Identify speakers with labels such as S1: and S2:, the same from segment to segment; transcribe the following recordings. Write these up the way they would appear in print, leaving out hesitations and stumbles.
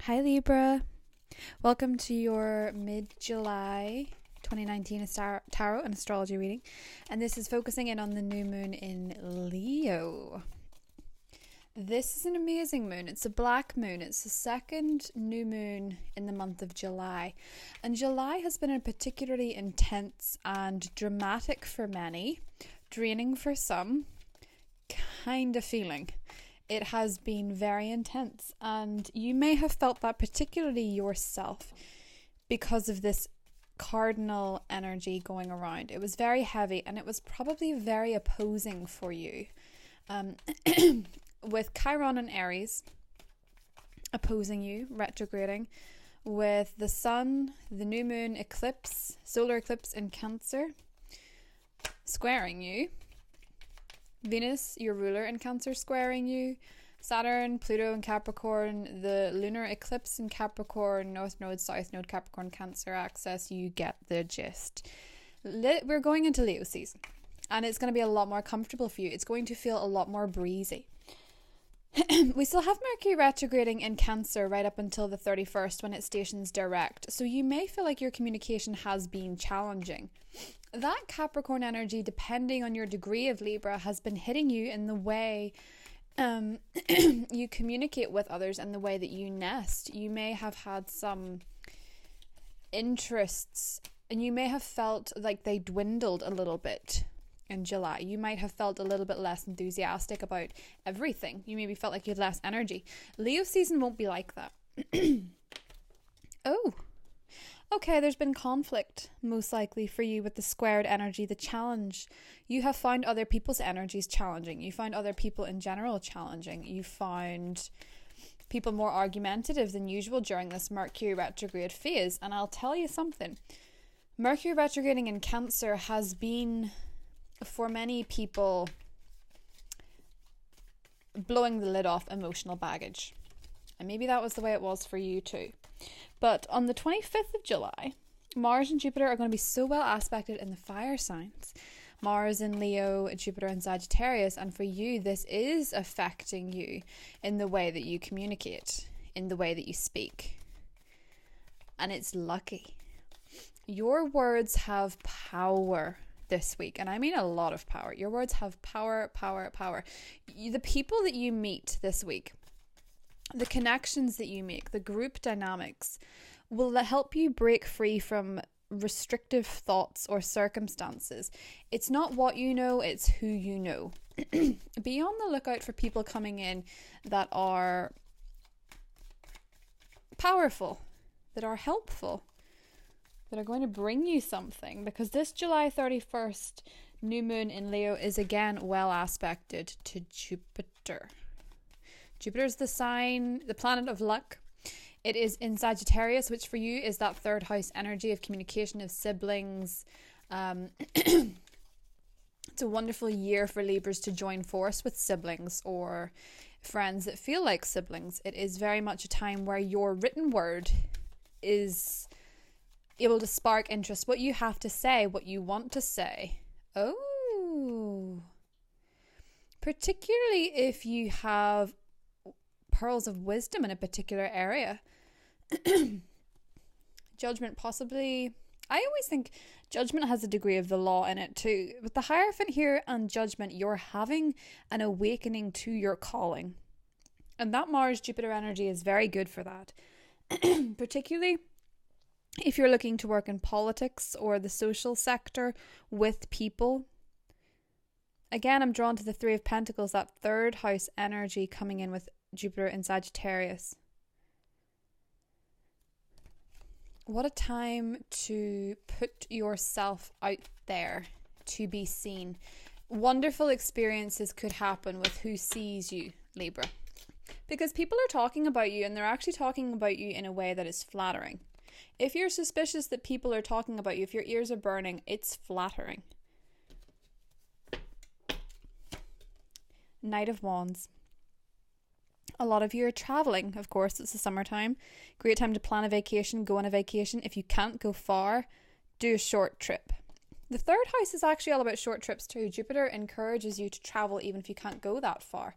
S1: Hi Libra, welcome to your mid-July 2019 tarot and astrology reading, and this is focusing in on the new moon in Leo. This is an amazing moon. It's a black moon. It's the second new moon in the month of July, and July has been a particularly intense and dramatic for many, draining for some kind of feeling. It has been very intense, and you may have felt that particularly yourself because of this cardinal energy going around. It was very heavy, and it was probably very opposing for you. With Chiron and Aries opposing you, retrograding, with the sun, the new moon eclipse, solar eclipse in Cancer, squaring you, Venus, your ruler in Cancer, squaring you, Saturn, Pluto in Capricorn, the lunar eclipse in Capricorn, North Node, South Node, Capricorn, Cancer axis. You get the gist. We're going into Leo season, and it's going to be a lot more comfortable for you. It's going to feel a lot more breezy. We still have Mercury retrograding in Cancer right up until the 31st when it stations direct, so you may feel like your communication has been challenging. That Capricorn energy, depending on your degree of Libra, has been hitting you in the way you communicate with others and the way that you nest. You may have had some interests, and you may have felt like they dwindled a little bit in July. You might have felt a little bit less enthusiastic about everything. You maybe felt like you had less energy. Leo season won't be like that. Oh, okay, there's been conflict, most likely for you with the squared energy, the challenge. You have found other people's energies challenging. You find other people in general challenging. You found people more argumentative than usual during this Mercury retrograde phase. And I'll tell you something. Mercury retrograding in Cancer has been, for many people, blowing the lid off emotional baggage. And maybe that was the way it was for you too. But on the 25th of July, Mars and Jupiter are going to be so well aspected in the fire signs. Mars in Leo, Jupiter in Sagittarius. And for you, this is affecting you in the way that you communicate, in the way that you speak. And it's lucky. Your words have power this week. And I mean a lot of power. Your words have power, power, power. The people that you meet this week, the connections that you make, the group dynamics will help you break free from restrictive thoughts or circumstances. It's not what you know, it's who you know. Be on the lookout for people coming in that are powerful, that are helpful, that are going to bring you something, because this July 31st new moon in Leo is again well aspected to Jupiter. Jupiter is the planet of luck. It is in Sagittarius, which for you is that third house energy of communication, of siblings. It's a wonderful year for Libras to join force with siblings or friends that feel like siblings. It is very much a time where your written word is able to spark interest. What you have to say, what you want to say. Oh. Particularly if you have pearls of wisdom in a particular area. Judgment possibly. I always think judgment has a degree of the law in it too. With the Hierophant here and judgment, you're having an awakening to your calling. And that Mars-Jupiter energy is very good for that. Particularly if you're looking to work in politics or the social sector with people. Again, I'm drawn to the Three of Pentacles, that third house energy coming in with Jupiter in Sagittarius. What a time to put yourself out there to be seen. Wonderful experiences could happen with who sees you, Libra. Because people are talking about you, and they're actually talking about you in a way that is flattering. If you're suspicious that people are talking about you, if your ears are burning, it's flattering. Knight of Wands. A lot of you are traveling. Of course, it's the summertime. Great time to plan a vacation, go on a vacation. If you can't go far, do a short trip. The third house is actually all about short trips too. Jupiter encourages you to travel even if you can't go that far.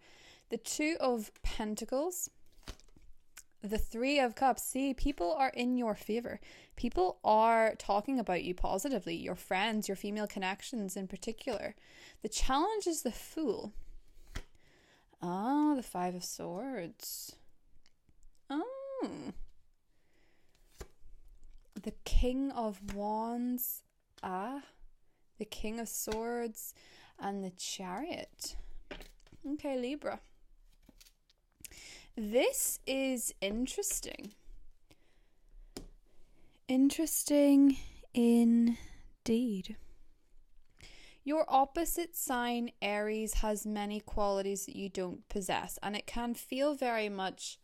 S1: The Two of Pentacles the Three of Cups. See, people are in your favor. People are talking about you positively, your friends, your female connections in particular. The challenge is the Fool. The Five of Swords. The King of Wands. The King of Swords and the Chariot. Okay, Libra. This is interesting. Interesting indeed. Your opposite sign, Aries, has many qualities that you don't possess, and it can feel very much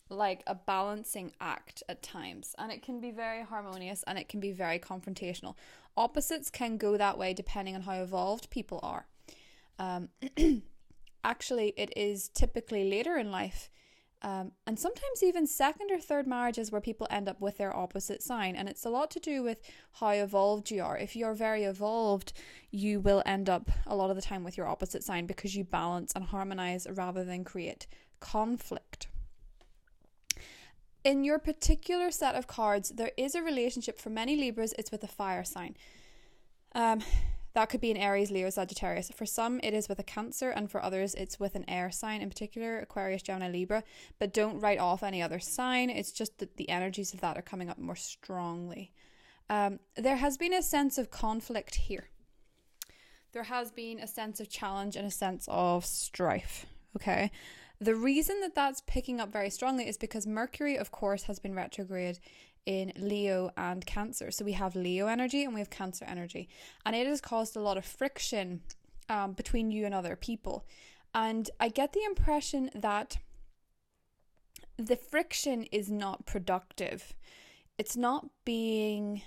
S1: like a balancing act at times, and it can be very harmonious and it can be very confrontational. Opposites can go that way depending on how evolved people are. Actually, it is typically later in life, and sometimes even second or third marriages, where people end up with their opposite sign, and it's a lot to do with how evolved you are. If you're very evolved, you will end up a lot of the time with your opposite sign, because you balance and harmonize rather than create conflict. In your particular set of cards, there is a relationship. For many Libras, it's with a fire sign. That could be an Aries, Leo, Sagittarius. For some, it is with a Cancer, and for others, it's with an air sign, in particular Aquarius, Gemini, Libra. But don't write off any other sign. It's just that the energies of that are coming up more strongly. There has been a sense of conflict here. There has been a sense of challenge and a sense of strife. Okay. The reason that that's picking up very strongly is because Mercury, of course, has been retrograde in Leo and Cancer. So we have Leo energy and we have Cancer energy. And it has caused a lot of friction between you and other people. And I get the impression that the friction is not productive. It's not being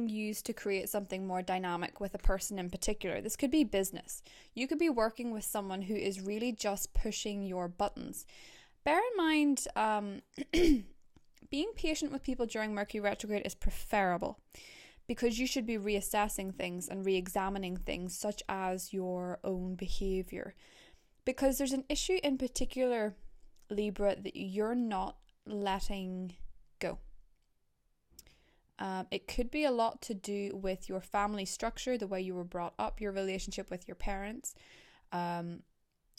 S1: used to create something more dynamic with a person in particular. This could be business. You could be working with someone who is really just pushing your buttons. Bear in mind, being patient with people during Mercury retrograde is preferable, because you should be reassessing things and re-examining things, such as your own behavior. Because there's an issue in particular, Libra, that you're not letting go. It could be a lot to do with your family structure, the way you were brought up, your relationship with your parents.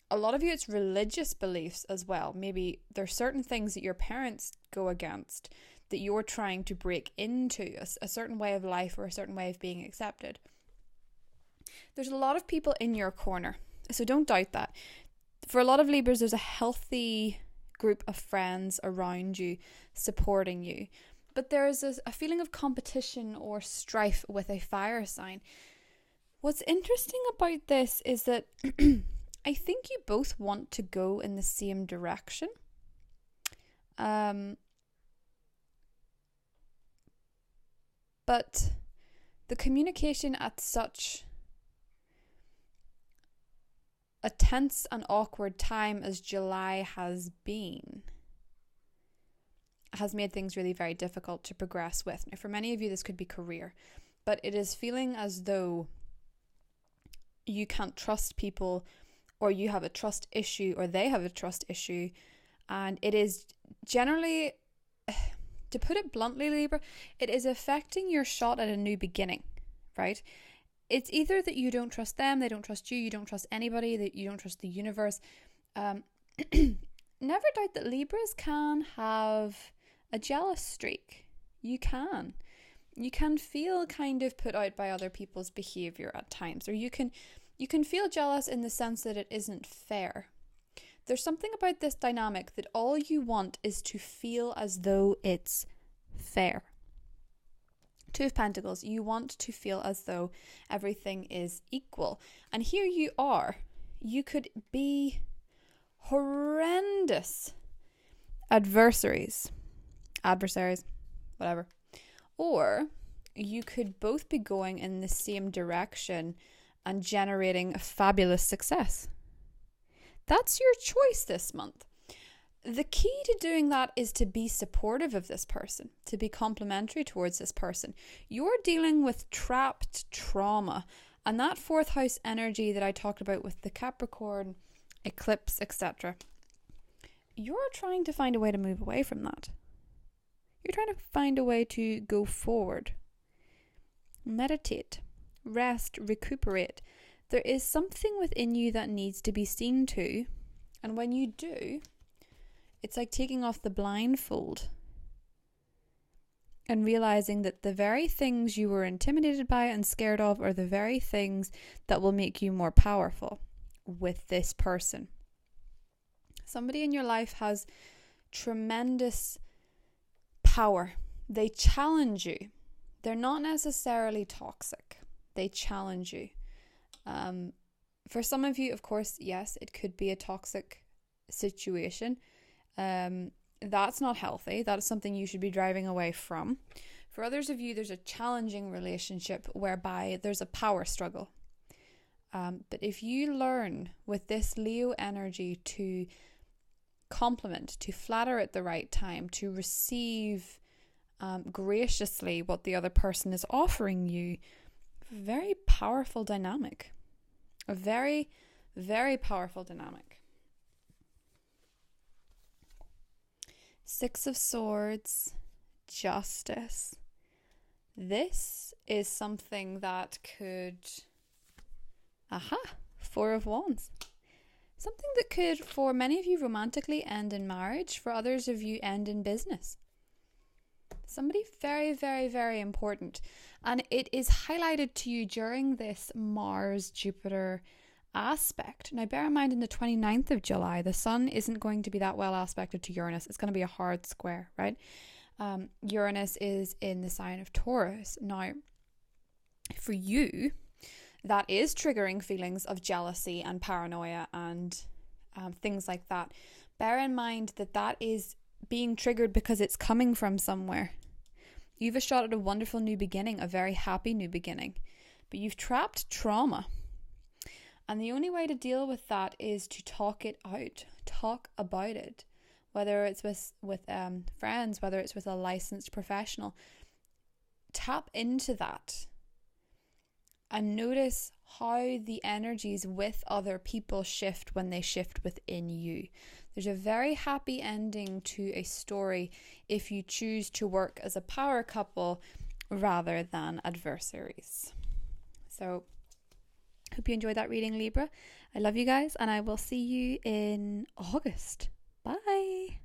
S1: A lot of you, it's religious beliefs as well. Maybe there's certain things that your parents go against that you're trying to break into, a certain way of life or a certain way of being accepted. There's a lot of people in your corner, so don't doubt that. For a lot of Libras, there's a healthy group of friends around you supporting you. But there is a feeling of competition or strife with a fire sign. What's interesting about this is that I think you both want to go in the same direction. But the communication at such a tense and awkward time as July has been has made things really very difficult to progress with. Now, for many of you, this could be career, but it is feeling as though you can't trust people, or you have a trust issue, or they have a trust issue, and it is generally, to put it bluntly, Libra, it is affecting your shot at a new beginning, right? It's either that you don't trust them, they don't trust you, you don't trust anybody, that you don't trust the universe. Never doubt that Libras can have a jealous streak. You can feel kind of put out by other people's behavior at times, or you can feel jealous in the sense that it isn't fair. There's something about this dynamic that all you want is to feel as though it's fair. Two of Pentacles, you want to feel as though everything is equal. And here you are. You could be horrendous adversaries, whatever. Or you could both be going in the same direction and generating a fabulous success. That's your choice this month. The key to doing that is to be supportive of this person, to be complimentary towards this person. You're dealing with trapped trauma, and that fourth house energy that I talked about with the Capricorn eclipse, etc. You're trying to find a way to move away from that. You're trying to find a way to go forward. Meditate, rest, recuperate. There is something within you that needs to be seen to. And when you do, it's like taking off the blindfold and realizing that the very things you were intimidated by and scared of are the very things that will make you more powerful with this person. Somebody in your life has tremendous power. They challenge you. They're not necessarily toxic. They challenge you. For some of you, of course, yes, it could be a toxic situation. That's not healthy. That is something you should be driving away from. For others of you, there's a challenging relationship whereby there's a power struggle. But if you learn with this Leo energy to compliment, to flatter at the right time, to receive graciously what the other person is offering you, very powerful dynamic. A very, very powerful dynamic. Six of Swords, Justice. This is something that could... Four of Wands. Something that could, for many of you, romantically end in marriage. For others of you, end in business. Somebody very, very, very important. And it is highlighted to you during this Mars-Jupiter aspect. Now, bear in mind, in the 29th of July, the Sun isn't going to be that well aspected to Uranus. It's going to be a hard square, right? Uranus is in the sign of Taurus. Now, for you, that is triggering feelings of jealousy and paranoia and things like that. Bear in mind that that is being triggered because it's coming from somewhere. You've a shot at a wonderful new beginning, a very happy new beginning, but you've trapped trauma. And the only way to deal with that is to talk it out, talk about it, whether it's with friends, whether it's with a licensed professional. Tap into that and notice how the energies with other people shift when they shift within you. There's a very happy ending to a story if you choose to work as a power couple rather than adversaries. So, hope you enjoyed that reading, Libra. I love you guys, and I will see you in August. Bye.